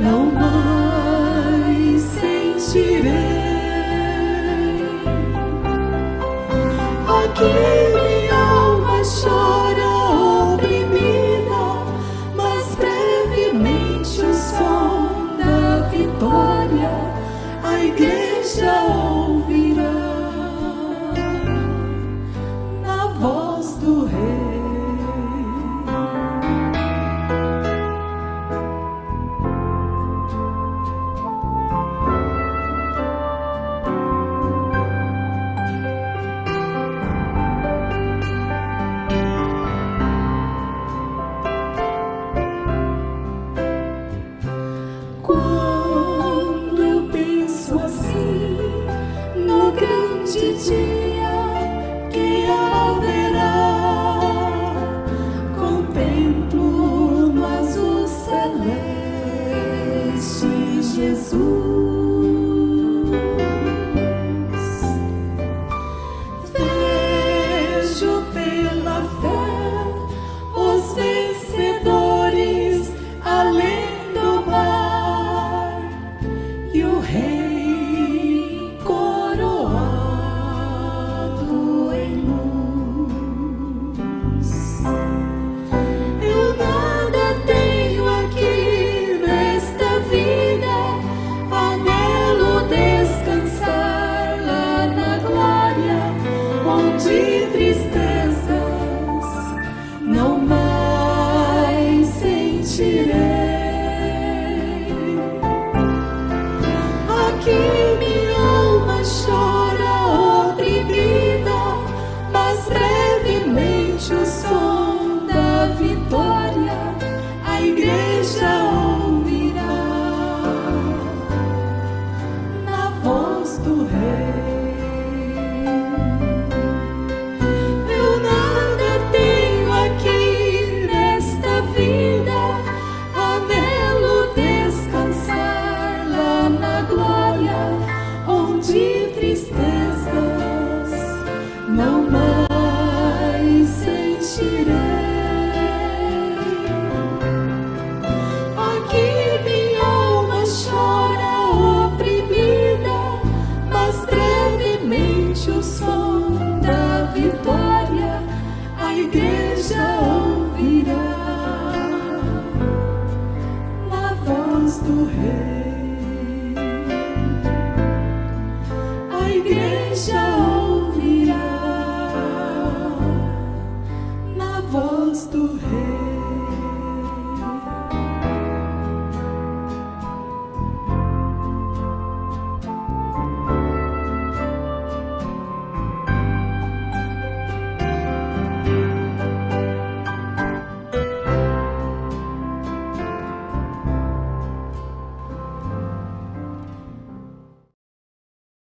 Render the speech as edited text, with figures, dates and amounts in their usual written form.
não mais sentirei. Aqui minha alma chora oprimida, mas brevemente o som da vitória a igreja ouvirá na voz do Rei. Quando eu penso assim no grande dia que haverá, contemplo no azul celeste Jesus. Vejo pela fé os vencedores além do mar, e o Rei coroado em luz. Eu nada tenho aqui nesta vida, anelo descansar lá na glória, onde tristezas não mais sentirei. Aqui minha alma chora oprimida, mas brevemente o som da vitória a igreja ouvirá na voz do Rei. Eu nada tenho aqui nesta vida, anelo descansar lá na glória, onde tristezas não mais sentirei. Aqui minha alma chora oprimida, mas brevemente o som da vitória a igreja ouvirá na voz do Rei.